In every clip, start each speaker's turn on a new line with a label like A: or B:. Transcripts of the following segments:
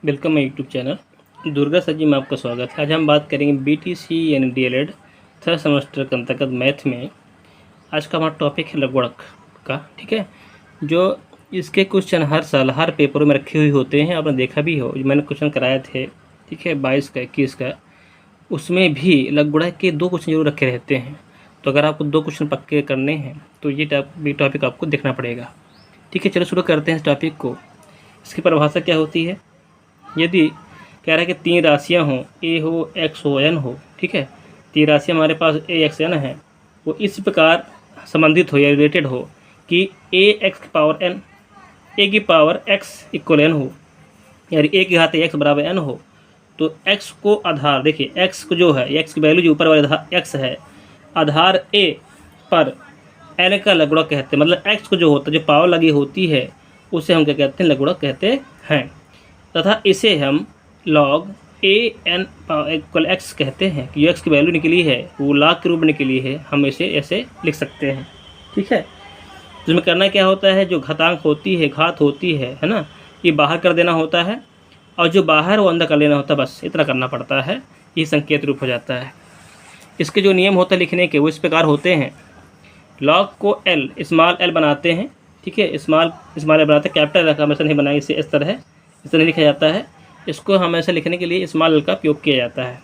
A: Welcome my YouTube channel Durga sir ji में आपका स्वागत है। आज हम बात करेंगे बीटीसी यानी डीएलएड थर्ड सेमेस्टर के अंतर्गत मैथ में। आज का हमारा टॉपिक है लगवड़क का। ठीक है, जो इसके क्वेश्चन हर साल हर पेपरों में रखे हुए होते हैं, आपने देखा भी हो, मैंने क्वेश्चन कराए थे। ठीक है, 22 का 21 का, उसमें भी लगवड़क के 2 क्वेश्चन जरूर रखे रहते हैं। तो अगर आपको 2 क्वेश्चन पक्के करने हैं तो ये टॉपिक आपको देखना पड़ेगा। ठीक है, चलो शुरू करते हैं इस टॉपिक को। इसकी परिभाषा क्या होती है? यदि कह रहा है कि 3 राशियां हों, ए हो, एक्स हो, एन हो। ठीक है, 3 राशियां हमारे पास ए एक्स एन है, वो इस प्रकार संबंधित हो या रिलेटेड हो कि ए एक्स की पावर एन, ए की पावर एक्स इक्वल एन हो, यानी ए की घात एक्स बराबर एन हो। तो एक्स को आधार, देखिए एक्स को जो है, एक्स की वैल्यू जो ऊपर वाले एक्स है, आधार ए पर एन का लगुड़क कहते हैं। मतलब एक्स को जो होता है, जो पावर लगी होती है, उसे हम क्या कहते हैं? लगुड़क कहते हैं। तथा इसे हम log A N equal x कहते हैं कि जो एक्स की वैल्यू निकली है वो लाग के रूप में निकली है, हम इसे ऐसे लिख सकते हैं। ठीक है, तो इसमें करना क्या होता है? जो घातांक होती है, घात होती है ना, ये बाहर कर देना होता है, और जो बाहर वो अंदर कर लेना होता है। बस इतना करना पड़ता है, ये संकेत रूप हो जाता है। इसके जो नियम होता है लिखने के, वो इस प्रकार होते हैं। लॉग को एल, स्मॉल एल बनाते हैं। ठीक है, स्मॉल एल बनाते हैं, कैपिटल एल हमेशा नहीं बनाएंगे, इसे इस तरह लिखा जाता है। इसको हमेशा लिखने के लिए स्मॉल एल का उपयोग किया जाता है।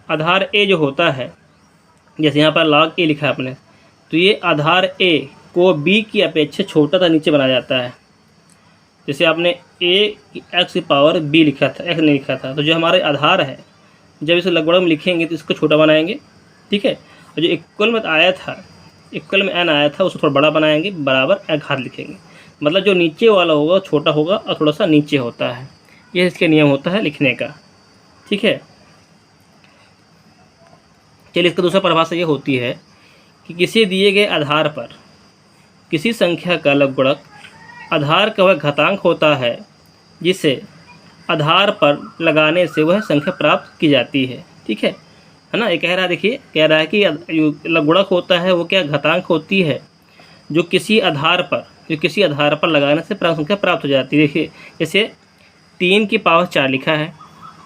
A: आधार ए जो होता है, जैसे यहाँ पर लॉग ए लिखा है आपने, तो ये आधार ए को बी की अपेक्षा छोटा था नीचे बनाया जाता है। जैसे आपने ए एक्स की पावर बी लिखा था, एक्स नहीं लिखा था, तो जो हमारे आधार है, जब इसे लगभग में लिखेंगे तो इसको छोटा बनाएंगे। ठीक है, और जो इक्वल में आया था, इक्वल में एन आया था, उसको थोड़ा बड़ा बनाएंगे, बराबर एक घात लिखेंगे। मतलब जो नीचे वाला होगा छोटा होगा और थोड़ा सा नीचे होता है। ये इसके नियम होता है लिखने का। ठीक है, चलिए इसका दूसरा परिभाषा ये होती है कि किसी दिए गए आधार पर किसी संख्या का लगुड़क आधार का वह घातांक होता है जिसे आधार पर लगाने से वह संख्या प्राप्त की जाती है। ठीक है ना, ये कह रहा है, देखिए कह रहा है कि लगुड़क होता है वो क्या? घातांक होती है जो किसी आधार पर लगाने से संख्या प्राप्त हो जाती है। देखिए जैसे 3 की पावर 4 लिखा है,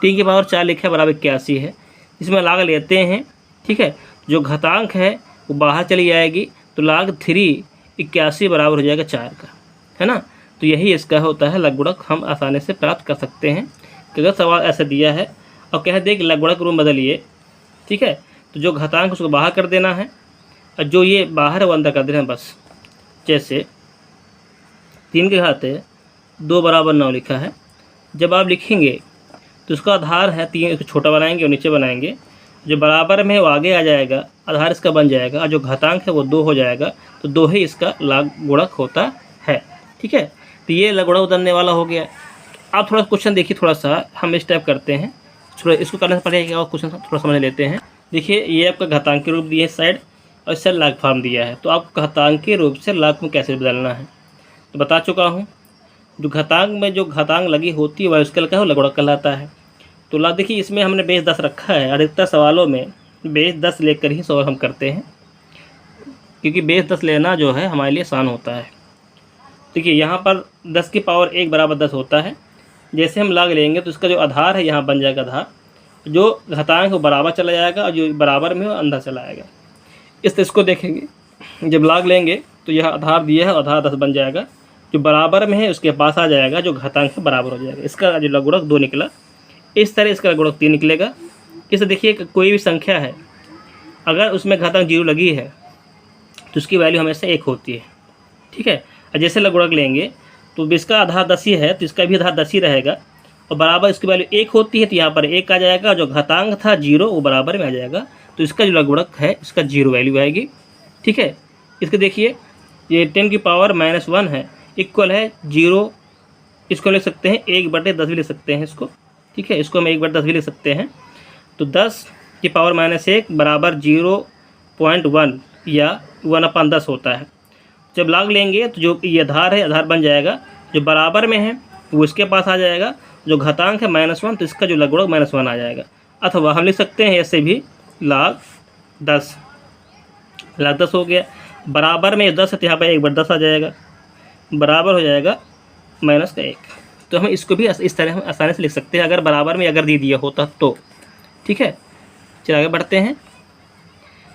A: 3 की पावर 4 लिखा है बराबर 81 है। इसमें लाग लेते हैं। ठीक है, जो घातांक है वो बाहर चली जाएगी, तो लाग 3 81 बराबर हो जाएगा 4 का, है ना। तो यही इसका होता है लगुड़क, हम आसानी से प्राप्त कर सकते हैं। कि अगर सवाल ऐसा दिया है और कह दे कि लगुड़क रूप बदलिए, ठीक है, तो जो घातांक उसको बाहर कर देना है और जो ये बाहर है वो अंदर कर देना है। बस जैसे 3 के घात 2 बराबर 9 लिखा है, जब आप लिखेंगे तो उसका आधार है 3, इसको छोटा बनाएंगे और नीचे बनाएंगे, जो बराबर में है वो आगे आ जाएगा, आधार इसका बन जाएगा, और जो घातांक है वो 2 हो जाएगा, तो 2 ही इसका लगुड़क होता है। ठीक है, तो ये लगुड़क उतरने वाला हो गया। आप थोड़ा क्वेश्चन देखिए, थोड़ा सा हम इस टाइप करते हैं, थोड़ा इसको करने से पहले और क्वेश्चन थोड़ा समझ लेते हैं। देखिए ये आपका घातांकी रूप दिए इस साइड, और इस साइड लाग फॉर्म दिया है, तो आपको घातांकी रूप से लाग में कैसे बदलना है तो बता चुका हूँ। जो घातांक में जो घातांक लगी होती है वह उसका क्या हो? लगुड़क कहलाता है। तो लाग देखिए इसमें हमने बेस 10 रखा है, अधिकतर सवालों में बेस 10 लेकर ही सवाल हम करते हैं, क्योंकि बेस 10 लेना जो है हमारे लिए आसान होता है। देखिए यहाँ पर 10 की पावर 1 बराबर 10 होता है। जैसे हम लाग लेंगे तो इसका जो आधार है यहाँ बन जाएगा आधार, जो घातांक है वो बराबर चला जाएगा और जो बराबर में हो अंदर चला आएगा। इसको देखेंगे, जब लाग लेंगे तो यह आधार दिया है, आधार 10 बन जाएगा, जो बराबर में है उसके पास आ जाएगा, जो घातांक है बराबर हो जाएगा। इसका जो लगुड़क 2 निकला, इस तरह इसका लगुड़क 3 निकलेगा। इसे देखिए कोई भी संख्या है, अगर उसमें घातांक 0 लगी है तो उसकी वैल्यू हमेशा 1 होती है। ठीक है, और जैसे लगुड़क लेंगे तो इसका आधार 10 ही है, तो इसका भी आधार 10 ही रहेगा, और बराबर इसकी वैल्यू 1 होती है, तो यहाँ पर 1 आ जाएगा, जो घातांक था 0 वो बराबर में आ जाएगा, तो इसका जो लगुड़क है इसका 0 वैल्यू आएगी। ठीक है, इसके देखिए ये 10 की पावर -1 है, इक्वल है 0, इसको लिख सकते हैं 1/10 भी लिख सकते हैं इसको। ठीक है, इसको हम 1/10 भी लिख सकते हैं। तो 10 की पावर -1 बराबर 0.1 या 1/10 होता है। जब लाग लेंगे तो जो ये आधार है, आधार बन जाएगा, जो बराबर में है वो इसके पास आ जाएगा, जो घातांक है -1 तो इसका जो लगुड़क -1 आ जाएगा। अथवा हम लिख सकते हैं ऐसे भी लाग 10 हो गया, बराबर में 10 है तो यहाँ पर 1/10 आ जाएगा, बराबर हो जाएगा -1। तो हम इसको भी इस तरह हम आसानी से लिख सकते हैं, अगर बराबर में अगर दे दिया होता तो। ठीक है, चलिए आगे बढ़ते हैं।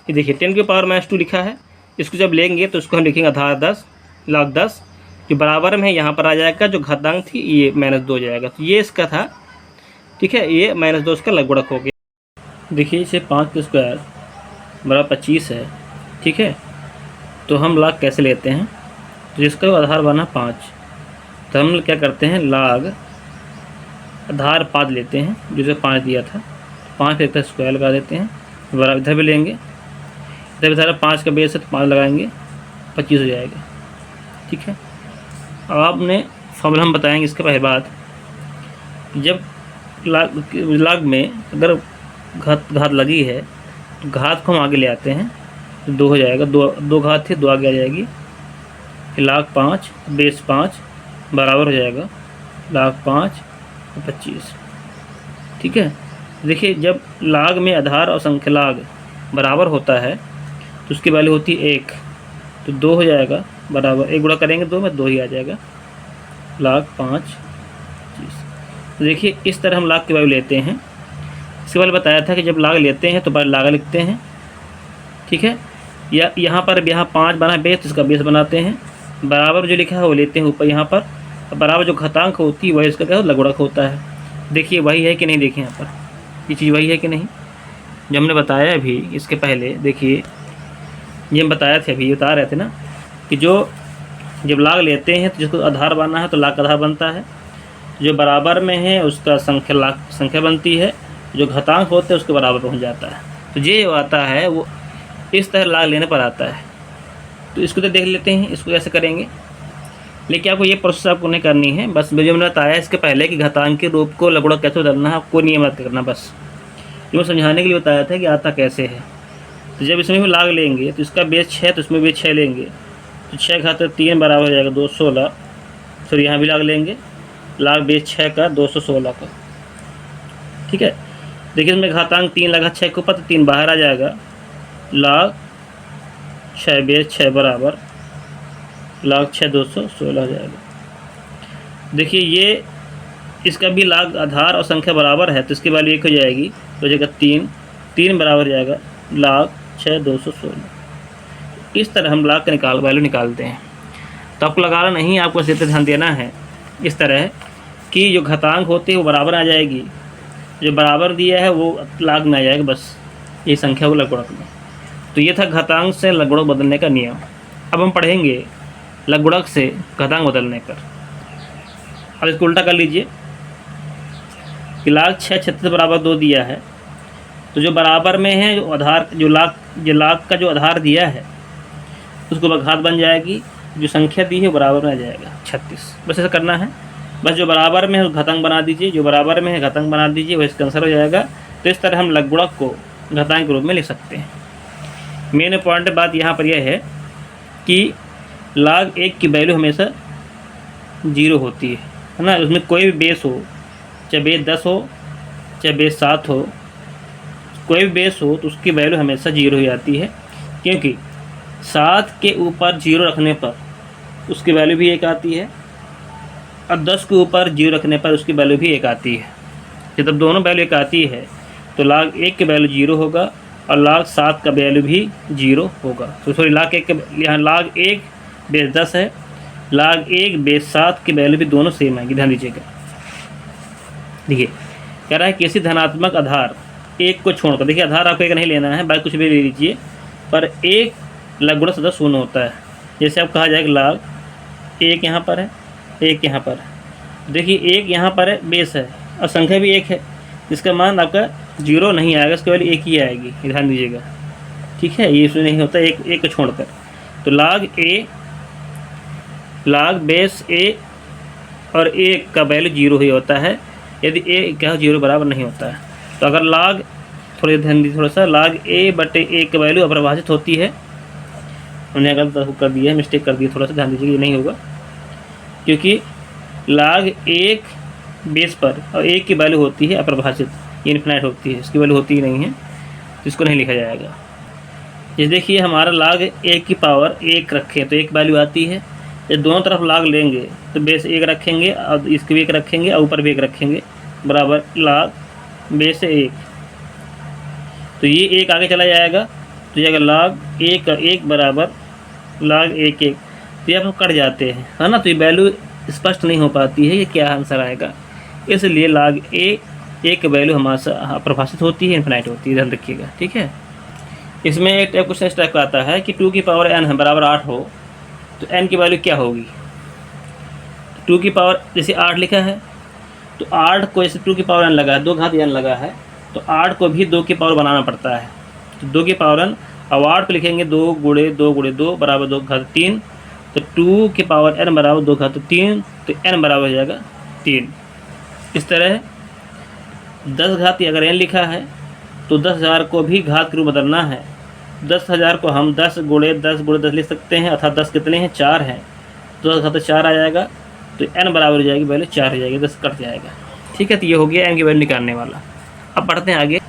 A: ये देखिए 10⁻² लिखा है, इसको जब लेंगे तो इसको हम लिखेंगे आधार 10 log 10, जो बराबर में है यहाँ पर आ जाएगा, जो घातांक थी ये -2 हो जाएगा। तो ये इसका था। ठीक है, ये -2 इसका लघुगणक हो गया। देखिए इसे 5² बराबर 25 है। ठीक है, तो हम log कैसे लेते हैं, तो जिसका आधार बना 5, तो हम क्या करते हैं log आधार 5 लेते हैं, जिसे 5 दिया था, 5 एक स्क्वायर लगा देते हैं, बराबर इधर भी लेंगे, इधर भी सारा 5 का बेस है तो 5 लगाएंगे, 25 हो जाएगा। ठीक है, अब आपने फॉर्मूला हम बताएंगे इसके पहले बात, जब log में अगर घात लगी है तो घात को हम आगे ले आते हैं तो 2 हो जाएगा, दो घात थी, 2 आगे आ जाएगी, फिर log 5 बेस 5 बराबर हो जाएगा log 5 और 25। ठीक है, देखिए जब log में आधार और संख्या log बराबर होता है तो उसकी वैल्यू होती है 1, तो 2 हो जाएगा बराबर, 1 गुणा करेंगे 2 में 2 ही आ जाएगा log 5 25। तो देखिए इस तरह हम log की वैल्यू लेते हैं। इसके पहले बताया था कि जब log लेते हैं तो पहले log लिखते हैं। ठीक है, या यहाँ पर 5 बना बेस, इसका बेस बनाते हैं, बराबर जो लिखा है वो लेते हैं ऊपर यहाँ पर, बराबर जो घातांक होती है वही इसका क्या लघुगणक होता है। देखिए वही है कि नहीं, देखिए यहाँ पर ये चीज़ वही है कि नहीं जो हमने बताया अभी इसके पहले। देखिए ये हम बताया थे, अभी बता रहे थे ना कि जो जब log लेते हैं तो जिसको आधार बनना है तो log का आधार बनता है, जो बराबर में है उसका संख्या बनती है, जो घातांक होते हैं उसके बराबर पहुंच जाता है। तो ये आता है वो इस तरह log लेने पर आता है। तो इसको तो देख लेते हैं इसको कैसे करेंगे, लेकिन आपको ये प्रोसेस आपको नहीं करनी है, बस जो मैंने बताया इसके पहले कि घातांक के रूप को लघुगणक कैसे बदलना है, आपको नियम याद करना, बस जो समझाने के लिए बताया था कि आता कैसे है। तो जब इसमें भी log लेंगे तो इसका बेस 6, तो इसमें भी 6 लेंगे, तो 6 घात 3 बराबर हो जाएगा 216। फिर यहाँ भी log लेंगे, log बेस 6 का 216 का। ठीक है, देखिए इसमें घातांक 3 लगा 6 के ऊपर, तो 3 बाहर आ जाएगा, log 6 बेस 6 बराबर log 6 216 हो जाएगा। देखिए ये इसका भी log आधार और संख्या बराबर है तो इसकी वैल्यू 1 हो जाएगी, तो जगह 3 बराबर हो जाएगा log 6 216। इस तरह हम log का वैल्यू निकालते हैं। तो आपको लगाना नहीं, आपको सिर्फ ध्यान देना है इस तरह कि जो घातांक होते हैं वो बराबर आ जाएगी, जो बराबर दिया है वो log में आ जाएगा, बस ये संख्या को लघुगणक में। तो ये था घातांक से लघुगणक बदलने का नियम। अब हम पढ़ेंगे लघुगणक से घातांक बदलने पर। अब इसको उल्टा कर लीजिए कि log 6 36 बराबर 2 दिया है, तो जो बराबर में है जो आधार जो log का जो आधार दिया है उसको घात बन जाएगी, जो संख्या दी है बराबर में आ जाएगा 36। बस ऐसा करना है, बस जो बराबर में है घातांक बना दीजिए, जो बराबर में है घातांक बना दीजिए, वह इसका आंसर हो जाएगा। तो इस तरह हम लघुगणक को घातांक के रूप में लिख सकते हैं। मेन इंपॉर्टेंट बात यहाँ पर यह है कि log 1 की वैल्यू हमेशा 0 होती है ना, उसमें कोई भी बेस हो, चाहे बेस 10 हो चाहे बेस 7 हो, कोई भी बेस हो तो उसकी वैल्यू हमेशा 0 हो जाती है, क्योंकि 7 के ऊपर 0 रखने पर उसकी वैल्यू भी 1 आती है और 10 के ऊपर 0 रखने पर उसकी वैल्यू भी 1 आती है। जब दोनों वैल्यू 1 आती है तो log 1 की वैल्यू 0 होगा और log 7 का वैल्यू भी 0 होगा। तो सॉरी log 1 के यहाँ log 1 बेस 10 है, log 1 बेस 7 की वैल्यू भी दोनों सेम आएंगी, ध्यान दीजिएगा। देखिए कह रहा है किसी धनात्मक आधार 1 को छोड़कर, देखिए आधार आपको 1 नहीं लेना है, बाकी कुछ भी ले लीजिए, पर एक लघुगणक सदा शून्य होता है। जैसे आप कहा जाएगा log 1 यहाँ पर है, 1 यहाँ पर है, देखिए 1 यहाँ पर है बेस है और संख्या भी 1 है, जिसका मान आपका 0 नहीं आएगा, इसके वैल्यू 1 ही आएगी, ध्यान दीजिएगा। ठीक है, ये इसमें नहीं होता 1 को छोड़कर। तो log बेस a और 1 का वैल्यू 0 ही होता है, यदि a क्या 0 बराबर नहीं होता है। तो अगर log थोड़ा ध्यान दीजिए, थोड़ा सा log a/1 की वैल्यू अपरिभाषित होती है, हमने गलत कर दिया है, मिस्टेक कर दी, थोड़ा सा ध्यान दीजिए, ये नहीं होगा, क्योंकि log 1 बेस पर और 1 की वैल्यू होती है अपरिभाषित, ये इन्फिनाइट होती है, इसकी वैल्यू होती ही नहीं है, तो इसको नहीं लिखा जाएगा। जैसे देखिए हमारा log 1 की पावर 1 रखें तो 1 वैल्यू आती है, ये दोनों तरफ log लेंगे तो बेस 1 रखेंगे और इसके भी 1 रखेंगे और ऊपर भी 1 रखेंगे, बराबर log बेस 1। तो ये 1 आगे चला जाएगा तो जाएगा log 1 बराबर log 1 1। तो ये आप कट जाते हैं, है ना, तो ये वैल्यू स्पष्ट नहीं हो पाती है, ये क्या आंसर आएगा। इसलिए log एक वैल्यू हमारे परिभाषित होती है, इन्फिनाइट होती है, ध्यान रखिएगा, ठीक है। इसमें एक क्वेश्चन इस टाइप का आता है कि 2 की पावर n है बराबर 8 हो तो n की वैल्यू क्या होगी। 2 की पावर जैसे 8 लिखा है तो 8 को जैसे 2 की पावर n लगा है, 2 घात n लगा है तो 8 को भी 2 की पावर बनाना पड़ता है। तो 2 की पावर n, अब 8 को लिखेंगे 2 गुणे 2 गुणे 2 बराबर 2 घात 3, तो 2 की पावर n बराबर 2 घात 3, तो n बराबर हो जाएगा 3। इस तरह 10 घात अगर n लिखा है तो 10,000 को भी घात के रूप बदलना है। 10,000 को हम 10 गुणे 10 लिख सकते हैं, अर्थात 10 कितने हैं, 4 हैं, तो 10 घात 4 आ जाएगा, तो n बराबर हो जाएगी वैल्यू 4 हो जाएगी, 10 कट जाएगा, ठीक है। तो ये हो गया n की वैल्यू निकालने वाला। अब पढ़ते हैं आगे।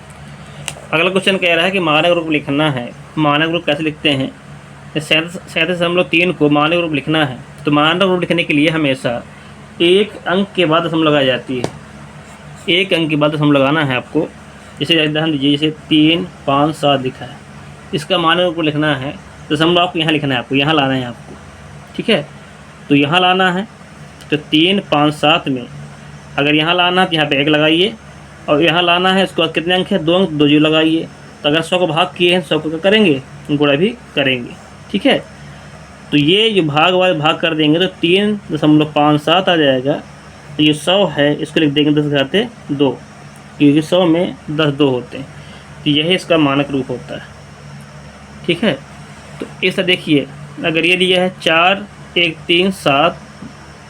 A: अगला क्वेश्चन कह रहा है कि मानक रूप लिखना है। मानक रूप कैसे लिखते हैं, 37.3 को मानक रूप लिखना है तो मानक रूप लिखने के लिए हमेशा एक अंक के बाद दशमलव लगाई जाती है। एक अंक के बाद दशमलव लगाना है आपको। जैसे उदाहरण दीजिए, जैसे 3 5 7 लिखा है, इसका मानक रूप लिखना है, दशमलव आपको यहाँ लिखना है, आपको यहाँ लाना है आपको, ठीक है। तो यहाँ लाना है तो 3 5 7 में अगर यहाँ लाना है तो यहाँ पे 1 लगाइए, और यहाँ लाना है इसके बाद कितने अंक है, 2 अंक, 2 जीरो लगाइए। तो अगर 100 को भाग किए हैं 100 को करेंगे, गुणा भी करेंगे, ठीक है। तो ये जो भाग वाले भाग कर देंगे तो 3.57 आ जाएगा। तो ये 100 है, इसको लिख देंगे 10 घाते 2, क्योंकि 100 में 10 2 होते हैं। तो यही इसका मानक रूप होता है, ठीक है। तो इस देखिए, अगर ये दिया है 4 1 3 7,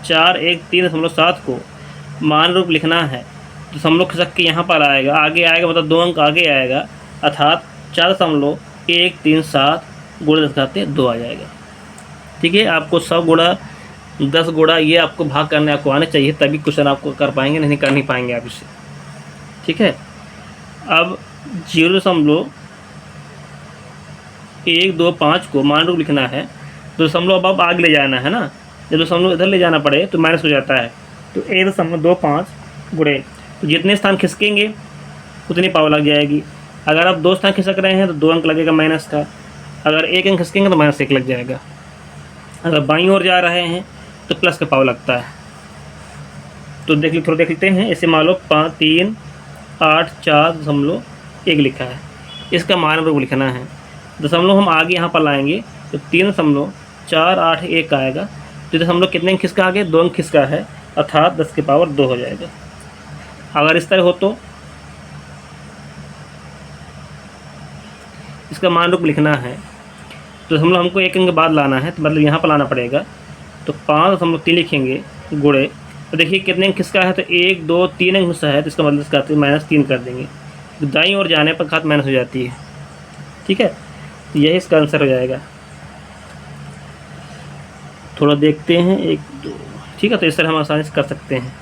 A: 4 1 3.7 को मान रूप लिखना है तो दशमलव खिसक के यहाँ पर आएगा, आगे आएगा, मतलब 2 अंक आगे आएगा, अर्थात 4.137 गुणा 10 घाते 2 आ जाएगा, ठीक है। आपको 100 गुणा 10 गुणा ये आपको भाग करने आपको आने चाहिए, तभी क्वेश्चन आपको कर पाएंगे, नहीं कर नहीं पाएंगे आप इसे, ठीक है। अब 0.125 को मान रूप लिखना है तो दशमलव अब आगे ले जाना है ना, जब दशमलव इधर ले जाना पड़े तो माइनस हो जाता है। तो 1.25 गुणे, तो जितने स्थान खिसकेंगे उतनी पावर लग जाएगी। अगर आप 2 स्थान खिसक रहे हैं तो 2 अंक लगेगा माइनस का, अगर 1 अंक खिसकेंगे तो -1 लग जाएगा। अगर बाईं ओर जा रहे हैं तो प्लस का पावर लगता है। तो देख लेते हैं, इसे मान लो 3 8 4.1 लिखा है, इसका मान रूप लिखना है। दशमलव हम आगे यहाँ पर लाएंगे तो 3.481 आएगा। तो दशमलव कितने अंक खिसका आगे, 2 अंक खिसका है, अर्थात 10 की पावर 2 हो जाएगा। अगर इस तरह हो तो इसका मान रूप लिखना है तो दशमलव हमको 1 अंक बाद लाना है, तो मतलब यहाँ पर लाना पड़ेगा। तो 5.3 लिखेंगे गुणे, तो देखिए कितने अंक खिसका है, तो 1 2 3 अंक हिस्सा है, तो इसका मतलब इसका -3 कर देंगे। तो दाईं ओर जाने पर घात माइनस हो जाती है, ठीक है। तो यही इसका आंसर हो जाएगा। थोड़ा देखते हैं 1 2, ठीक है। तो इस तरह हम आसानी से कर सकते हैं।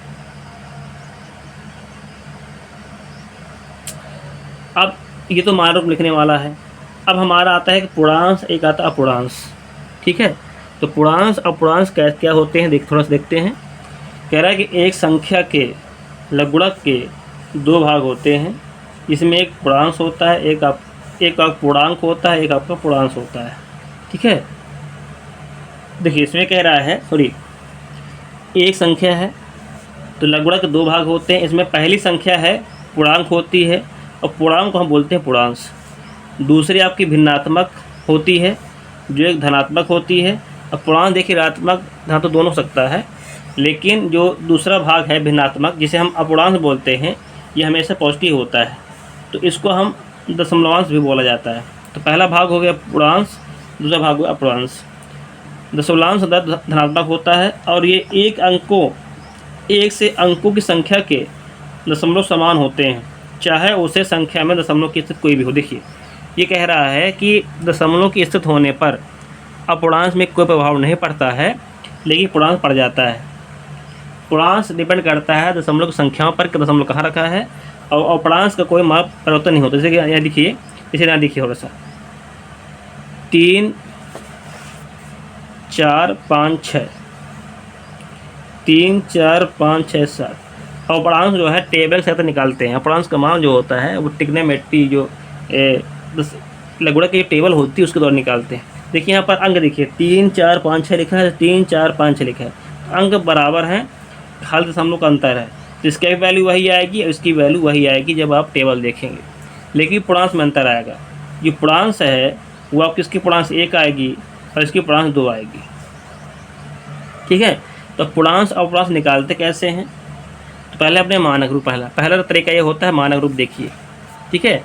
A: अब ये तो मान रूप लिखने वाला है। अब हमारा आता है कि पूर्णांश, एक आता है अपूर्णांश, ठीक है। तो पूर्णांश अपूर्णांश क्या होते हैं, थोड़ा सा देखते हैं। कह रहा है कि एक संख्या के लघुगणक के 2 भाग होते हैं, इसमें एक पूर्णांश होता है, एक पूर्णांक होता है, एक आपका पूर्णांश होता है, ठीक है। देखिए इसमें कह रहा है, एक संख्या है तो लघुगणक के 2 भाग होते हैं, इसमें पहली संख्या है पूर्णांक होती है और पूर्णांक को हम बोलते हैं पूर्णांश। दूसरी आपकी भिन्नात्मक होती है जो एक धनात्मक होती है। अब पूर्णांक देखिए ऋणात्मक धनात्मक तो दोनों हो सकता है, लेकिन जो दूसरा भाग है भिन्नात्मक जिसे हम अपूर्णांश बोलते हैं, ये हमेशा पॉजिटिव होता है, तो इसको हम दशमलवांश भी बोला जाता है। तो पहला भाग हो गया पूर्णांश, दूसरा भाग हुआ अपूर्णांश। दशमलवांश धनात्मक होता है और ये एक से अंकों की संख्या के दशमलव समान होते हैं, चाहे उसे संख्या में दशमलव की स्थिति कोई भी हो। देखिए ये कह रहा है कि दशमलव की स्थिति होने पर अपूर्णांश में कोई प्रभाव नहीं पड़ता है, लेकिन पूर्णांश पड़ जाता है। पूर्णांश डिपेंड करता है दशमलव की संख्याओं पर कि दशमलव कहाँ रखा है, और अपूर्णांश का कोई माप परिवर्तन नहीं होता। जैसे कि यहाँ देखिए, इसे यहाँ देखिए थोड़ा सा, 3 4 5 6, 3 4 5 6 7। और अपरांश जो है टेबल से निकालते हैं। अपरांश का मान जो होता है वो ट्रिग्नोमेट्री जो लघुगणक की टेबल होती है उसके द्वारा निकालते हैं। देखिए यहाँ पर अंक देखिए 3 4 5 6 लिखा है, 3 4 5 6 लिखा है, अंक बराबर हैं, खाली दशमलव का अंतर है, तो इसकी भी वैल्यू वही आएगी और इसकी वैल्यू वही आएगी जब आप टेबल देखेंगे। लेकिन पूर्णांश में अंतर आएगा। जो पूर्णांश है वो आपकी इसकी पूर्णांश 1 आएगी और इसकी पूर्णांश 2 आएगी। ठीक है, तो पूर्णांश और पूर्णांश निकालते कैसे हैं? तो पहले अपने मानक रूप, पहला तरीका ये होता है मानक रूप देखिए। ठीक है,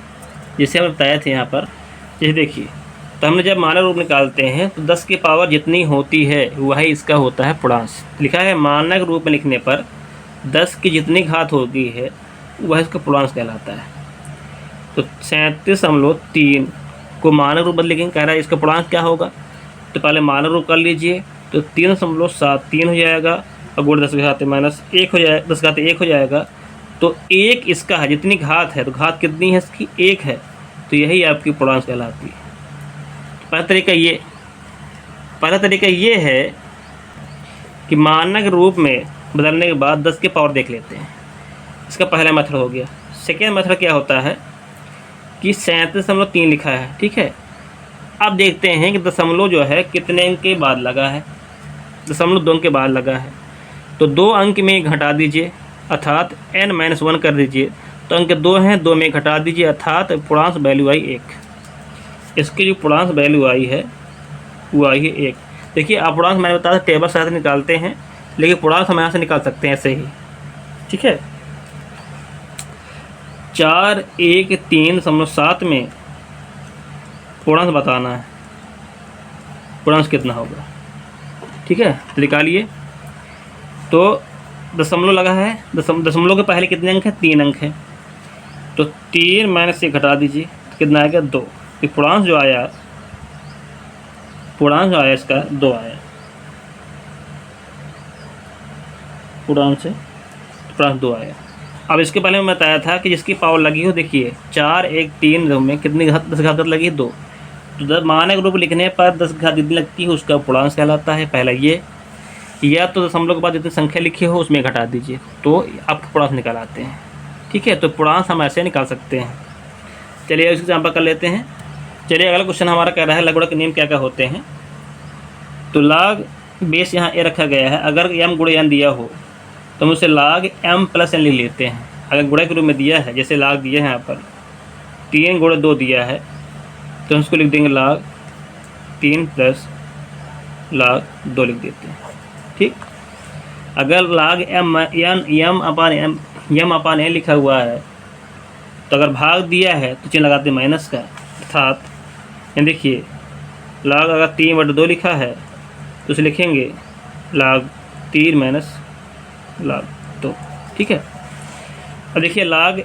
A: जैसे हमने बताया थे यहाँ पर, जैसे देखिए, तो हमने जब मानक रूप निकालते हैं तो 10 की पावर जितनी होती है वही इसका होता है पूर्णांश। लिखा है मानक रूप में लिखने पर 10 की जितनी घात होती है वह इसका पूर्णांश कहलाता है। तो 37.3 को मानक रूप बदल कह रहा है, इसका पूर्णांक क्या होगा? तो पहले मानक रूप कर लीजिए, तो 3.73 हो जाएगा और गुण 10 की घात -1 हो जाएगा, 10 की घात 1 हो जाएगा। तो 1 इसका है, जितनी घात है तो घात कितनी है इसकी? 1 है, तो यही आपकी पूर्णांक कहलाती है। पहला तरीका ये है कि मानक रूप में बदलने के बाद 10 की पावर देख लेते हैं। इसका पहला मेथड हो गया। सेकेंड मेथड क्या होता है कि 37.3 लिखा है। ठीक है, अब देखते हैं कि दशमलव जो है कितने अंक के बाद लगा है। दशमलव 2 अंक के बाद लगा है, तो 2 अंक में घटा दीजिए अर्थात n-1 कर दीजिए, तो अंक 2 हैं, 2 में घटा दीजिए अर्थात पूर्णांश वैल्यू आई 1। इसकी जो पूर्णांश वैल्यू आई है वो आई है 1। देखिए अपूर्णांक मैंने बताया था टेबल से निकालते हैं, लेकिन पूर्णांक हम यहाँ से निकाल सकते हैं ऐसे ही। ठीक है, 4 1 3.7 में पूर्णांश बताना है, पूर्णांश कितना होगा। ठीक है, तो निकालिए। तो दशमलव लगा है, दशमलव के पहले कितने अंक हैं? 3 अंक हैं, तो 3 माइनस से घटा दीजिए तो कितना आएगा? 2। पूर्णांश जो आया इसका 2 आया, पूर्णांश 2 आया। अब इसके पहले मैं बताया था कि जिसकी पावर लगी हो, देखिए 4 1 3 में कितनी घात, 10 घात लगी? 2। तो मानक रूप लिखने पर 10 घात जितनी लगती है उसका पूर्णांश कहलाता है। पहला ये, या तो दशमलव के बाद जितनी संख्या लिखी हो उसमें घटा दीजिए तो आप पूर्णांश निकाल आते हैं। ठीक है, तो पूर्णांश हम ऐसे निकाल सकते हैं। चलिए इसको एग्जाम्पल कर लेते हैं। चलिए अगला क्वेश्चन हमारा कह रहा है लघुगणक के नियम क्या क्या होते हैं। तो log बेस यहाँ ए रखा गया है, अगर m गुणे n दिया हो तो हम उसे log m + n लिख लेते हैं। अगर गुणा के रूप में दिया है, जैसे log दिया है यहाँ पर 3 गुणे 2 दिया है, तो हम उसको लिख देंगे log 3 + log 2 लिख देते हैं। ठीक, अगर log m/n लिखा हुआ है तो अगर भाग दिया है तो चिन्ह लगाते हैं माइनस का, अर्थात देखिए log अगर 3/2 लिखा है तो उसे लिखेंगे log 3 - log 2। ठीक है, अब देखिए log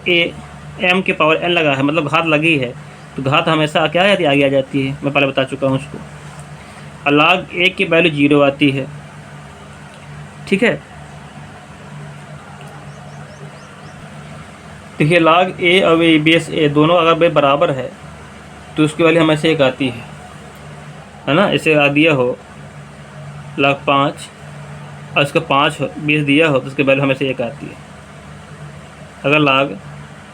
A: m के पावर n लगा है, मतलब घात लगी है, तो घात हमेशा क्या आती है? आगे आ जाती है, मैं पहले बता चुका हूँ उसको। और log 1 की वैल्यू 0 आती है। ठीक है, देखिए log a और बेस a दोनों अगर वे बराबर है तो उसकी वैल्यू हमेशा 1 आती है ना। इसे आ दिया हो log 5 और इसका 5 बेस दिया हो तो उसकी वैल्यू हमेशा 1 आती है। अगर log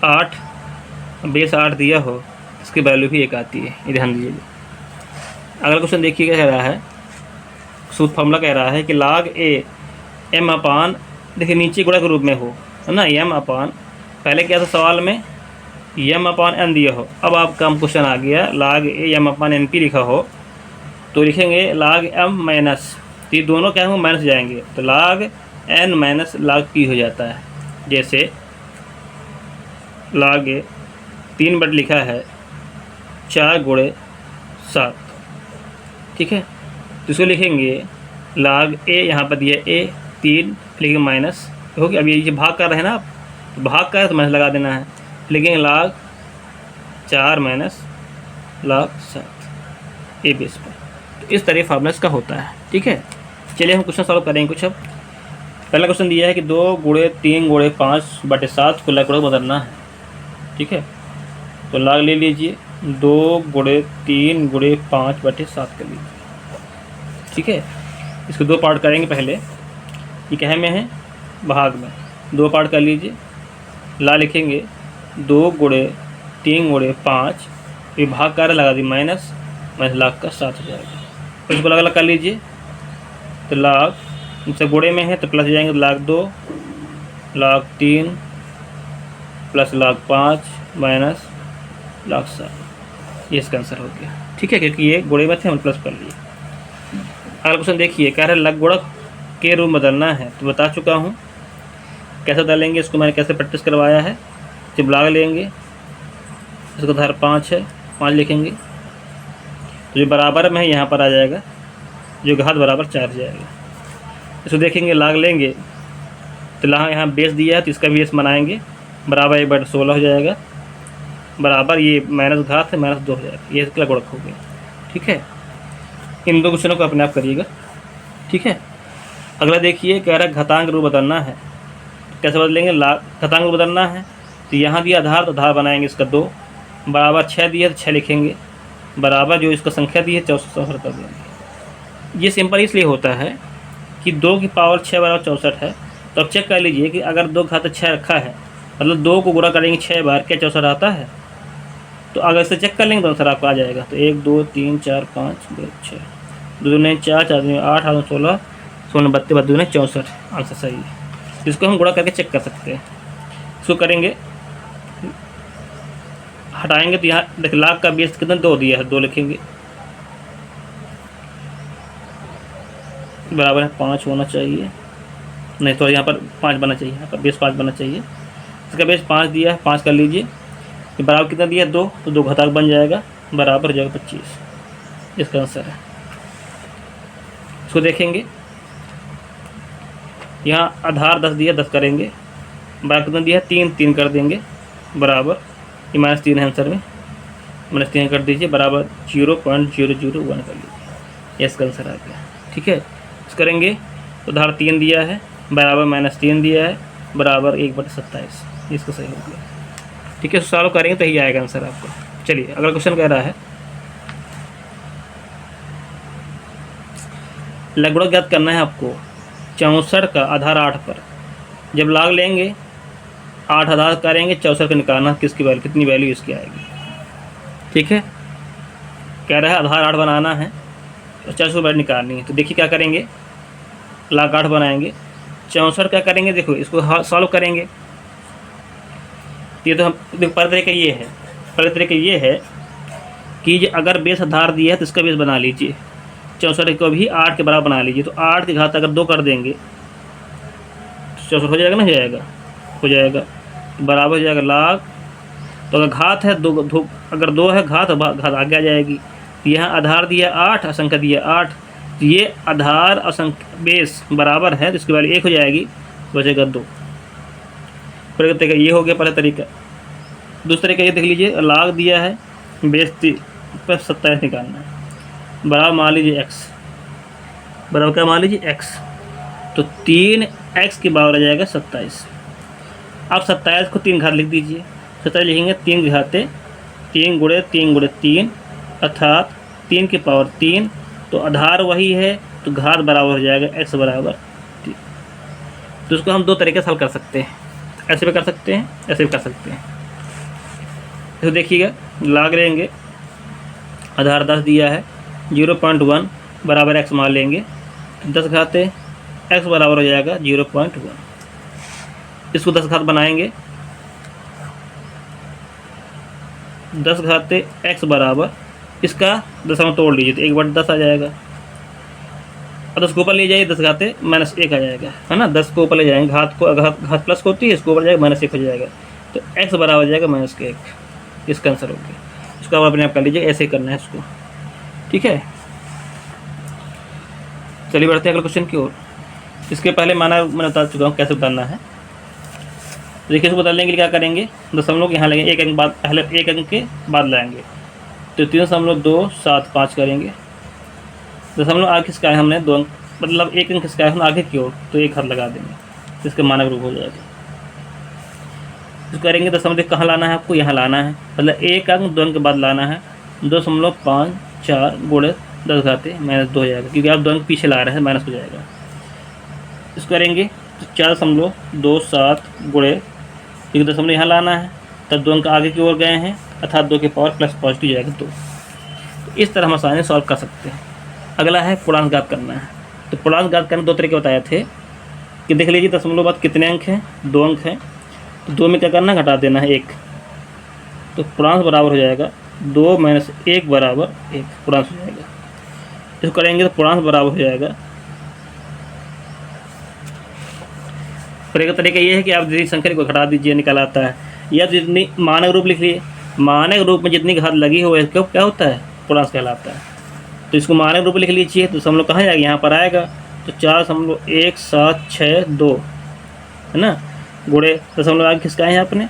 A: 8 बेस 8 दिया हो इसकी वैल्यू भी 1 आती है, ये ध्यान दीजिए। अगला क्वेश्चन देखिए क्या कह रहा है, सूत्र फॉर्मूला कह रहा है कि log a m/, देखिए नीचे गुणा के रूप में हो, है ना, m/, पहले क्या था सवाल में m/n दिया हो। अब आपका क्वेश्चन आ गया log a m/np लिखा हो तो लिखेंगे log m-, तो ये दोनों क्या होंगे? माइनस जाएंगे, तो log n - log p हो जाता है। जैसे log a 3 बट लिखा है 4 गुणे 7। ठीक है, तो इसको लिखेंगे log a, यहाँ पर दिया a 3 लिखेंगे माइनस, क्योंकि अब ये भाग कर रहे हैं ना आप, तो भाग का है तो माइनस लगा देना है, लिखेंगे log 4 - log 7 ए बेस पर। तो इस तरह फार्मूला इसका होता है। ठीक है, चलिए हम क्वेश्चन सॉल्व करेंगे कुछ। अब पहला क्वेश्चन दिया है कि 2 गुणे 3 गुणे 5/7 को लघुगणक बदलना है। ठीक है, तो log ले लीजिए, 2 गुणे 3 गुणे 5/7 कर लीजिए। ठीक है, इसके दो पार्ट करेंगे पहले। ये कहे में है, भाग में। दो पार्ट कर लीजिए। ला लिखेंगे 2 गुणे 3 गुणे 5, ये भाग कार्य लगा दी माइनस लाख का 7 हो जाएगा। तो इसको अलग अलग कर लीजिए। तो लाख जैसे गुणे में है तो प्लस हो जाएंगे, लाख 2, लाख 3 प्लस लाख 5 माइनस लाख 7, ये इसका आंसर हो गया। ठीक है, क्योंकि ये गुणे में थे, हम प्लस कर लिए। अगला क्वेश्चन देखिए, कह रहे लघु गुणक के रूप बदलना है। तो बता चुका हूँ कैसे बदलेंगे, इसको मैंने कैसे प्रैक्टिस करवाया है। जब लाग लेंगे, इसका आधार 5 है, 5 लिखेंगे, तो जो बराबर में है यहाँ पर आ जाएगा, जो घात बराबर 4 जाएगा। इसको देखेंगे, लाग लेंगे तो यहाँ बेस दिया है तो इसका बेस बनाएंगे, बराबर 1/16 हो जाएगा, बराबर ये माइनस घात है -2 हो जाएगा। ये इसका गुणक हो गया। ठीक है, इन दो क्वेश्चनों को अपने आप करिएगा। ठीक है, अगला देखिए, कह रहा है घातांक रूप बदलना है। कैसे बदलेंगे, घातांक रूप बदलना है तो यहाँ दिया आधार, तो आधार बनाएंगे इसका 2, बराबर 6 दिया तो 6 लिखेंगे, बराबर जो इसका संख्या दी है 64 कर देंगे। ये सिंपल इसलिए होता है कि 2 की पावर 6 बराबर 64 है। तो अब चेक कर लीजिए कि अगर 2 घात 6 रखा है, मतलब 2 को गुणा करेंगे 6 बार, क्या 64 आता है? तो अगर इसे चेक कर लेंगे तो आंसर आपको आ जाएगा। तो 1 2 3 4 5 2 6, 2 दूने 4, 4 दूने 8, 8 16, 16 32, 32 दूने 64, आंसर सही है। इसको हम गुणा करके चेक कर सकते हैं। इसको करेंगे, हटाएंगे तो यहाँ देखिए लाख का बेस कितना 2 दिया है, 2 लिखेंगे, बराबर है 5 होना चाहिए, नहीं तो यहाँ पर 5 बनना चाहिए, यहाँ पर बेस 5 बनना चाहिए। इसका बेस 5 दिया है, 5 कर लीजिए, तो बराबर कितना दिया 2, तो 2 घातांक बन जाएगा, बराबर हो जाएगा 25, इसका आंसर है। इसको देखेंगे, यहाँ आधार 10 दिया, 10 करेंगे, बराबर कितना दिया है 3, 3 कर देंगे, बराबर ये -3 है आंसर में, -3 कर दीजिए, बराबर 0.001 कर लीजिए, ये इसका आंसर आ गया। ठीक है, इस करेंगे तो आधार 3 दिया है, बराबर -3 दिया है, बराबर 1/27, इसको सही हो गया। ठीक है, सॉल्व करेंगे तो यही आएगा आंसर आपको। चलिए अगला क्वेश्चन कह रहा है, लघु गुणक ज्ञात करना है आपको 64 का आधार 8 पर। जब लाग लेंगे 8 आधार करेंगे, 64 का निकालना, किसकी वैल्यू, कितनी वैल्यू इसकी आएगी। ठीक है, कह रहा है आधार 8 बनाना है और 64 वैल्यू निकालनी है। तो देखिए क्या करेंगे, लाग 8 बनाएंगे, 64 क्या करेंगे, देखो इसको सॉल्व करेंगे। ये तो हम देखो, पहले तरीका ये है, पहले तरीका ये है कि अगर बेस आधार दिया है तो इसका बेस बना लीजिए, 64 को भी 8 के बराबर बना लीजिए। तो 8 की घात अगर 2 कर देंगे तो 64 हो जाएगा ना, हो जाएगा, हो जाएगा, बराबर हो जाएगा लाख। तो अगर घात है 2, अगर 2 है घात, घात आगे आ जाएगी। यहाँ आधार दिया 8, असंख्या दिया 8, तो ये आधार असंख्य बेस बराबर है, तो इसकी वैल्यू 1 हो जाएगी, बचेगा 2। पहले तरीका ये हो गया, पहला तरीका। दूसरा तरीका ये देख लीजिए, लाग दिया है, बेस 27 निकालना है, बराबर मान लीजिए x, बराबर क्या मान लीजिए x, तो 3x के बराबर आ जाएगा 27। अब 27 को 3 घात लिख दीजिए, 27 लिखेंगे 3 घाते 3 गुणे 3 गुणे 3, अर्थात 3 की पावर 3, तो आधार वही है तो घात बराबर हो जाएगा x बराबर 3। तो इसको हम 2 तरीके से हल कर सकते हैं, ऐसे भी कर सकते हैं, ऐसे भी कर सकते हैं। तो देखिएगा, लाग लेंगे, आधार 10 दिया है, 0.1 बराबर x मान लेंगे, 10 घाते x बराबर हो जाएगा 0.1। इसको 10 घात बनाएंगे, 10 घाते x बराबर, इसका दशमलव तोड़ लीजिए तो 1/10 आ जाएगा। और 10 को ऊपर ले जाइए, 10 घाते -1 आ जाएगा, है ना। 10 को ऊपर ले जाएंगे, घात को घात प्लस होती है, इसको ऊपर जाएगा -1 हो जाएगा, तो x बराबर हो जाएगा -1, इसका आंसर हो गया। इसको आप अपने आप कर लीजिए, ऐसे ही करना है इसको। ठीक है, चलिए बढ़ते हैं अगले क्वेश्चन की ओर। इसके पहले मैंने बता चुका हूँ कैसे बताना है। देखिए, इसको बदलने के लिए क्या करेंगे, दशमलव के यहाँ लेंगे, 1 अंक बाद, पहले 1 अंक के बाद लाएंगे, तो 3.275 करेंगे। दशमलव आगे खिसका है हमने 2 अंक, मतलब 1 अंक खिसका है हम आगे की ओर, तो 1 हाथ लगा देंगे, तो इसका मानक रूप हो जाएगा। इसको करेंगे, दशमलव कहाँ लाना है आपको, यहाँ लाना है, मतलब 1 अंक 2 अंक के बाद लाना है, 2.54 गुणे 10 घाते -2 हो जाएगा, क्योंकि आप 2 अंक पीछे ला रहे हैं, माइनस हो जाएगा। इसको करेंगे तो 4.27 गुणे, क्योंकि दशमलव यहाँ लाना है, तब 2 अंक आगे की ओर गए हैं, अर्थात 2 के पावर प्लस पॉजिटिव जाएगा 2। तो इस तरह हम आसानी से सॉल्व कर सकते हैं। अगला है पूर्णांक घात करना है। तो पूर्णांक घात करने 2 तरीके बताए थे कि देख लीजिए दशमलव बाद कितने अंक हैं, 2 अंक हैं, तो 2 में क्या करना है, घटा देना है 1। तो पूर्णांक बराबर हो जाएगा 2 - 1 बराबर 1, पूर्णांक हो जाएगा। इसको करेंगे तो पूर्णांक बराबर हो जाएगा। फिर एक तरीका ये है कि आप जितनी संख्या को घटा दीजिए, निकल आता है, या जितनी मानक रूप लिख लिए, मानक रूप में जितनी घात लगी हो इसको क्या होता है, पूर्णांक कहलाता है। तो इसको मानक रूप लिख लीजिए, तो दशमलव कहाँ जाएगा, यहाँ पर आएगा। तो 4.1762 है ना, गुणे दशमलव आगे खिसकाए हैं आपने,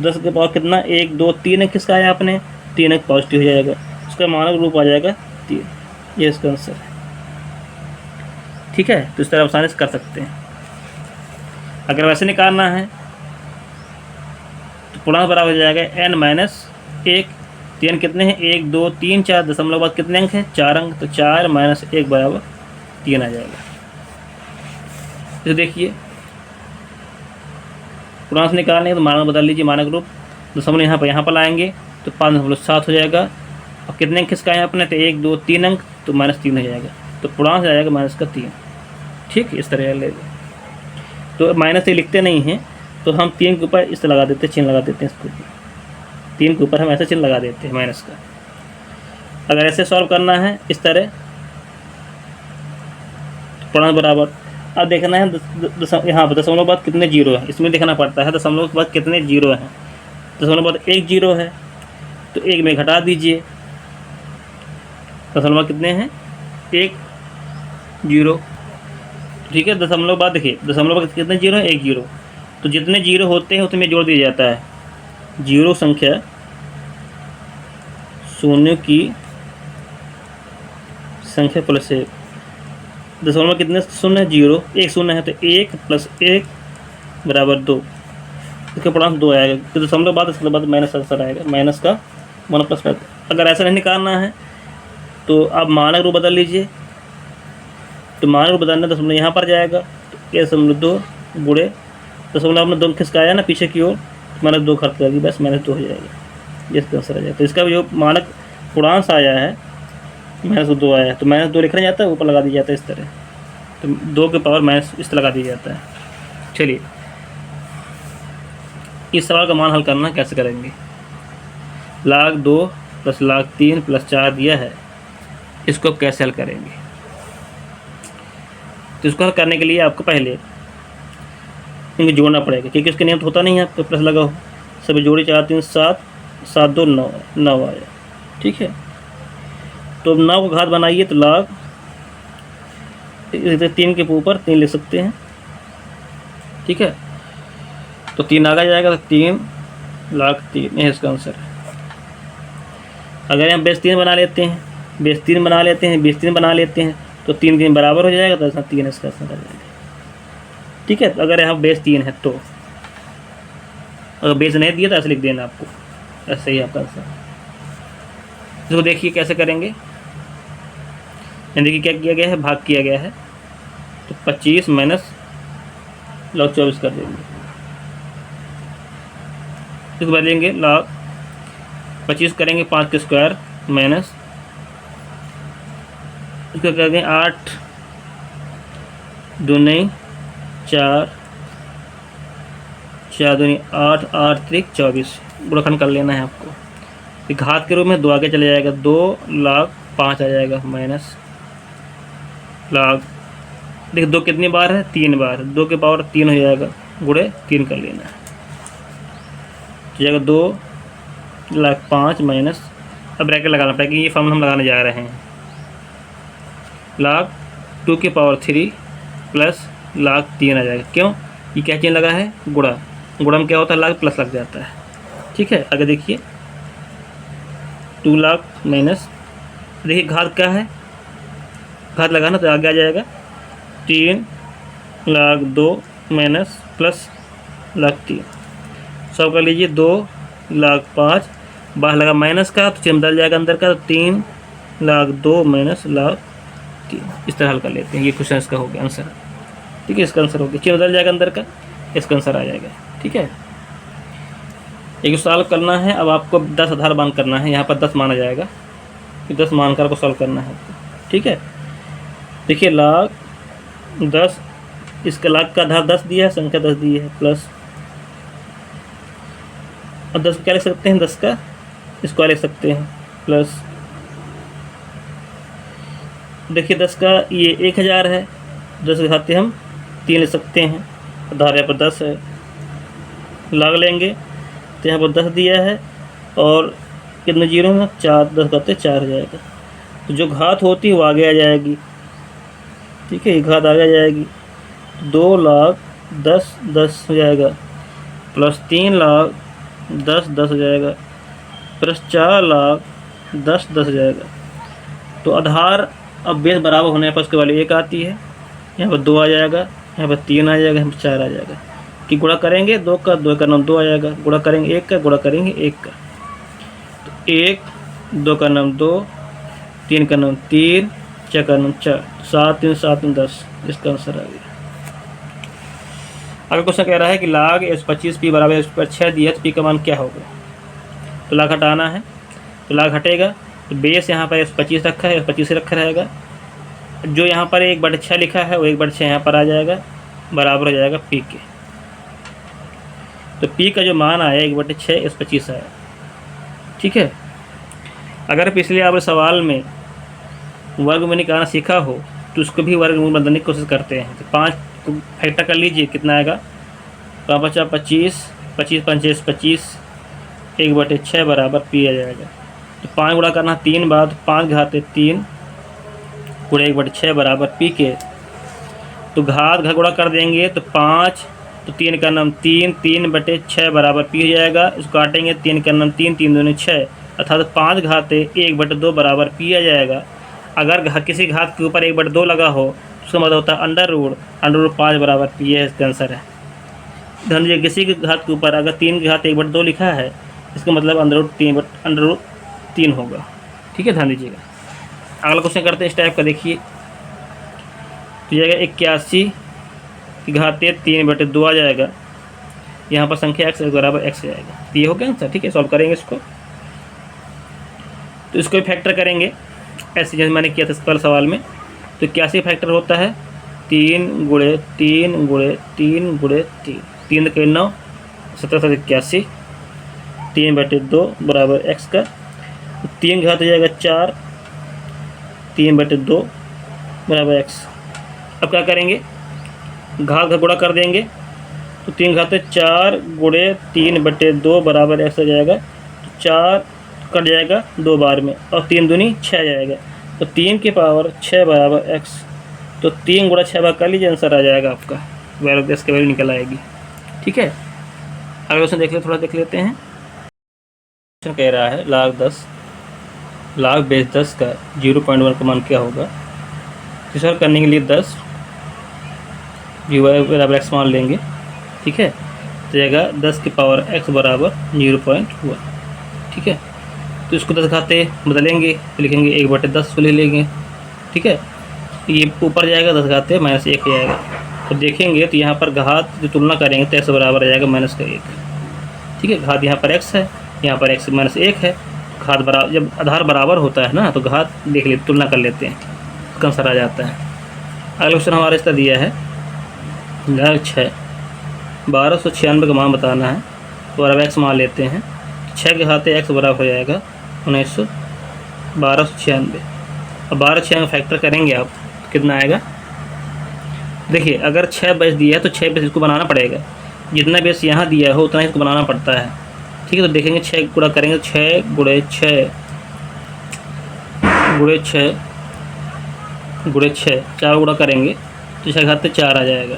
A: 10 के पावर कितना, 1 2 3 अंक खिसकाए आपने, 3 अंक पॉजिटिव हो जाएगा, उसका मानक रूप आ जाएगा 3। ये इसका आंसर है। ठीक है, तो इस तरह आसानी से कर सकते हैं। अगर वैसे निकालना है तो पूर्णांक बराबर हो जाएगा n - 1। 3 कितने हैं, 1 2 3 4, दशमलव बाद कितने अंक हैं, 4 अंक, तो 4 - 1 बराबर 3 आ जाएगा। तो देखिए पूर्णांक निकालने तो मानक बदल लीजिए, मानक रूप दशमलव यहाँ पर लाएंगे तो 5.7 हो जाएगा। और कितने अंक किसका है अपने, तो 1 2 3 अंक, तो -3 हो जाएगा, तो पूर्णांक आ जाएगा -3। ठीक, इस तरह ले, तो माइनस से लिखते नहीं हैं, तो हम 3 के ऊपर इस लगा देते हैं, चिन्ह लगा देते हैं, इसको 3 के ऊपर हम ऐसे चिन्ह लगा देते हैं माइनस का। अगर ऐसे सॉल्व करना है इस तरह, तो पूर्णांक बराबर, अब देखना है यहाँ पर दशमलव बाद कितने जीरो हैं, इसमें देखना पड़ता है दशमलव के बाद कितने जीरो हैं। दशमलव बाद 1 जीरो है, तो 1 में घटा दीजिए, दशमलव कितने हैं, 1 जीरो। ठीक है, दशमलव बाद देखिए दशमलव बाद कितने जीरो है, 1 जीरो, तो जितने जीरो होते हैं उतने जोड़ दिया जाता है। जीरो संख्या शून्य की संख्या प्लस 1, दशमलव में कितने शून्य है, जीरो, 1 शून्य है, तो 1 + 1 बराबर 2, इसका पूर्णांक 2 आएगा। तो दशमलव बाद इसके बाद माइनस आंसर आएगा, माइनस का 1 + 5। अगर ऐसा नहीं निकालना है तो आप मानक रूप बदल लीजिए, तो मानक रूप बदलना दशमलव यहाँ पर जाएगा, तो 1.2 गुणे दशमलव आपने 2 खिसकाया ना पीछे की ओर, -2 खर्च कर दी, बस -2 हो जाएगा, ये इसका आंसर आ जाएगा। तो इसका जो मानक पूर्णांक आया है -2 आया है, तो -2 लिखा जाता है, ऊपर लगा दिया जाता है इस तरह, तो 2 के पावर माइनस इस तरह लगा दिया जाता है। चलिए इस सवाल का मान हल करना कैसे करेंगे। log2 + log3 + 4 दिया है, इसको आप कैसे हल करेंगे। तो इसको हल करने के लिए आपको पहले इनको जोड़ना पड़ेगा, क्योंकि इसके नियम तो होता नहीं है आपको प्लस लगा हो, सभी जोड़ी 4 3 7 7 2 9 आया। ठीक है, तो 9 को घात बनाइए, तो log 3 के ऊपर 3 लिख सकते हैं। ठीक है, तो 3 आगे जाएगा, तो 3 log 3, ये इसका आंसर है। अगर हम बेस 3 बना लेते हैं, बेस 3 बना लेते हैं, बेस 3 बना लेते हैं, तो 3 3 बराबर हो जाएगा, तो ऐसा 3 इसका आंसर आ जाएगा। ठीक है, तो अगर यहाँ बेस 3 है, तो अगर बेस नहीं दिया तो ऐसे लिख देना आपको, ऐसे ही आपका आंसर। इसको देखिए कैसे करेंगे। देखिए क्या किया गया है, भाग किया गया है, तो 25 - log 24 कर देंगे। इसको बदलेंगे, log 25 करेंगे 5 के स्क्वायर माइनस, इसको करेंगे 8 दूनी 4 4 दूनी 8 8 3 24, गुणनखंड कर लेना है आपको। फिर घात के रूप में 2 आगे चले जाएगा, 2 log 5 आ जाएगा माइनस log, देखिए 2 कितनी बार है, 3 बार, 2 के पावर 3 हो जाएगा, गुणे 3 कर लेना है, तो जाएगा 2 log 5 माइनस, अब ब्रैकेट लगाना पड़ेगा, ये फॉर्मूला हम लगाने जा रहे हैं, log 2 के पावर 3 प्लस log 3 आ जाएगा। क्यों, ये क्या चीज़ लगा है, गुणा, गुणा में क्या होता है, log प्लस लग जाता है। ठीक है, आगे देखिए 2 log माइनस, देखिए घात क्या है, घात लगाना तो आगे आ जाएगा 3 log 2 माइनस प्लस log 3, सब कर लीजिए 2 log 5, बाहर लगा माइनस का तो चिन्ह बदल जाएगा अंदर का, तो 3 log 2 माइनस log 3, इस तरह हल कर लेते हैं। ये क्वेश्चन इसका हो गया आंसर। ठीक है, इसका आंसर हो गया, चिन्ह बदल जाएगा अंदर का, इसका आंसर आ जाएगा। ठीक है, एक सॉल्व करना है। अब आपको 10 आधार मान करना है, यहाँ पर 10 माना जाएगा, फिर 10 मानकर को सॉल्व करना है आपको। ठीक है, देखिए log 10, इसका log का आधार 10 दिया है, संख्या 10 दी है, प्लस और 10 क्या लिख सकते हैं, 10 का इसको लिख सकते हैं, प्लस देखिए 10 का ये 1000 है, 10 के खाते हम 3 ले सकते हैं, आधार यहाँ पर 10 है, log लेंगे तो यहाँ पर 10 दिया है और कितने जीरो में 4, 10 खाते 4 हो जाएगा। तो जो घात होती है वो आगे आ जाएगी। ठीक है, ये घात आगे आ जाएगी, 2 log 10 10 हो जाएगा, प्लस 3 log 10 10 हो जाएगा, प्लस 4 log 10 10 हो जाएगा। तो आधार अब बेस बराबर होने पर उसके वाली 1 आती है, यहाँ पर 2 आ जाएगा, यहाँ पर 3 आ जाएगा, यहाँ पर 4 आ जाएगा। कि गुणा करेंगे 2 का, 2 का नाम 2 आ जाएगा, गुणा करेंगे 1 का, गुणा करेंगे 1 का, तो 1, 2 का नाम 2, 3 का नाम 3, 4 का नाम 4, 7 3 7 3 10, इसका आंसर आ गया। अगर क्वेश्चन कह रहा है कि log S25 P बराबर S6 दिया तो P का मान क्या होगा, तो log हटाना है, तो log हटेगा तो बेस यहाँ पर S25 रखा है, S25 से रखा रहेगा, जो यहाँ पर 1/6 लिखा है वो 1/6 यहाँ पर आ जाएगा, बराबर हो जाएगा P के। तो P का जो मान आया 1/6 S25 आया। ठीक है, अगर पिछले आप सवाल में वर्गमूल निकालना सीखा हो तो उसको भी वर्गमूल बनाने की कोशिश करते हैं। तो 5 को फैक्टर कर लीजिए, कितना आएगा, 5 × 25, 25 × 5 25, 1/6 बराबर P आ जाएगा। तो 5 गुणा करना 3 बार, 5 घाते 3 गुणे 1/6 बराबर P के। तो घात घा गुणा कर देंगे तो 5, तो 3 का नाम 3, 3/6 बराबर P हो जाएगा। इसको काटेंगे, 3 का नाम 3, 3 दूनी 6, अर्थात 5 घाते 1/2 बराबर P आ जाएगा। अगर किसी घात के ऊपर 1/2 लगा हो तो उसका मतलब होता है अंडर रूट 5 बराबर P है, इसका आंसर है। ध्यान दीजिए, किसी के घात के ऊपर अगर 3 की घात 1/2 लिखा है इसका मतलब अंडर रूट 3 होगा। ठीक है, ध्यान दीजिएगा। अगला क्वेश्चन करते हैं इस टाइप का, देखिए तो जाएगा 81 की घाते 3/2 आ जाएगा, यहाँ पर संख्या x बराबर x जाएगा। तो ये हो गया आंसर। ठीक है, सॉल्व करेंगे इसको, तो इसको फैक्टर करेंगे ऐसे जैसे मैंने किया था कल सवाल में। तो 81 फैक्टर होता है 3 × 3 × 3 × 3, 3 के 9, 17 81, 3/2 बराबर x का, 3 घात हो जाएगा 4, 3/2 बराबर x। अब क्या करेंगे, घात का गुणा कर देंगे, तो 3 घाते 4 गुणे 3/2 बराबर x आ जाएगा। तो 4 कट जाएगा 2 बार में और 3 दूनी 6 जाएगा, तो 3 की पावर 6 बराबर x। तो 3 गुणा 6 बार कर लीजिए, आंसर आ जाएगा आपका, वैल्यू x की वैल्यू निकल आएगी। ठीक है, अगला क्वेश्चन देख ले, थोड़ा देख लेते हैं। क्वेश्चन कह रहा है log 10 log बेस 10 का 0.1 का मान क्या होगा। सॉल्व करने के लिए 10 बराबर x मान लेंगे। ठीक है, तो जाएगा 10 की पावर x बराबर 0.1। ठीक है, तो इसको 10 घाते बदलेंगे तो लिखेंगे 1/10 को ले लेंगे। ठीक है, ये ऊपर जाएगा 10 घाते -1 हो जाएगा। तो देखेंगे तो यहाँ पर घात जो तुलना करेंगे तो x बराबर आ जाएगा -1। ठीक है, घात यहाँ पर x है, यहाँ पर x -1 है। घात बराबर, जब आधार बराबर होता है ना तो घात देख लेते, तुलना कर लेते हैं, उसका आंसर आ जाता है। अगला क्वेश्चन हमारा इसका दिया है log 6 1296 का मान बताना है, तो बराबर x मान लेते हैं। 6 के खाते x बराबर हो जाएगा 1296। अब 1296 फैक्टर करेंगे आप तो कितना आएगा, देखिए अगर 6 बेस दिया है तो 6 बेस इसको बनाना पड़ेगा, जितना बेस यहाँ दिया हो उतना इसको बनाना पड़ता है। ठीक है, तो देखेंगे 6 गुणा करेंगे, 6 गुणे 6 गुणे 6 गुणे 6, 4 गुणा करेंगे तो 6 घाते 4 आ जाएगा।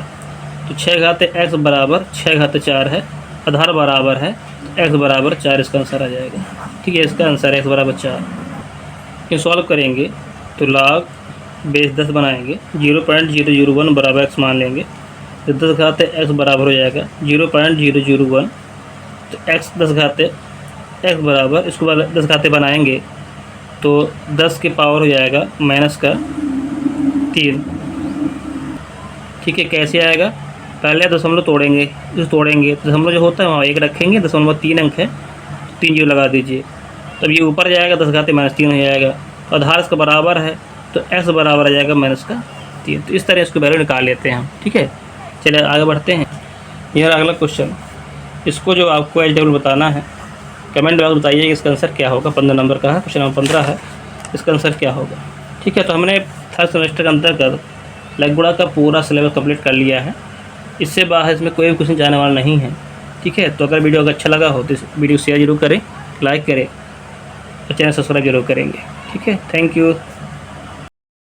A: तो 6 घाते x बराबर 6 घाते 4 है, आधार बराबर है, x बराबर 4 इसका आंसर आ जाएगा। ठीक है, इसका आंसर है x बराबर 4। ये सॉल्व करेंगे तो log बेस 10 बनाएंगे, 0.001 बराबर x मान लेंगे, तो 10 घाते x बराबर हो जाएगा 0.001। तो x 10 घाते x बराबर, इसको 10 घाते बनाएंगे तो तो 10 की पावर हो जाएगा -3। ठीक है, कैसे आएगा? पहले दशमलव तोड़ेंगे, दशमलव जो होता है वहाँ 1 रखेंगे, 0.3 अंक है, 3 जीरो लगा दीजिए, तब ये ऊपर जाएगा, 10⁻³ हो जाएगा। तो आधार इसका बराबर है, तो x बराबर आ जाएगा -3। तो इस तरह इसको वैल्यू निकाल लेते हैं हम। ठीक है, चलिए आगे बढ़ते हैं। यह अगला क्वेश्चन, इसको जो आपको एच बताना है, कमेंट बॉक्स बताइए कि इसका आंसर क्या होगा। 15 नंबर का है, क्वेश्चन नंबर 15 है, इसका आंसर क्या होगा। ठीक है, तो हमने थर्ड सेमेस्टर के अंतर्गत लघु गुणा का पूरा सिलेबस कंप्लीट कर लिया है। इससे बाहर इसमें कोई भी क्वेश्चन जाने वाला नहीं है। ठीक है, तो अगर वीडियो अगर अच्छा लगा हो तो इस वीडियो शेयर जरूर करें, लाइक करें और चैनल सब्सक्राइब जरूर करेंगे। ठीक है, थैंक यू।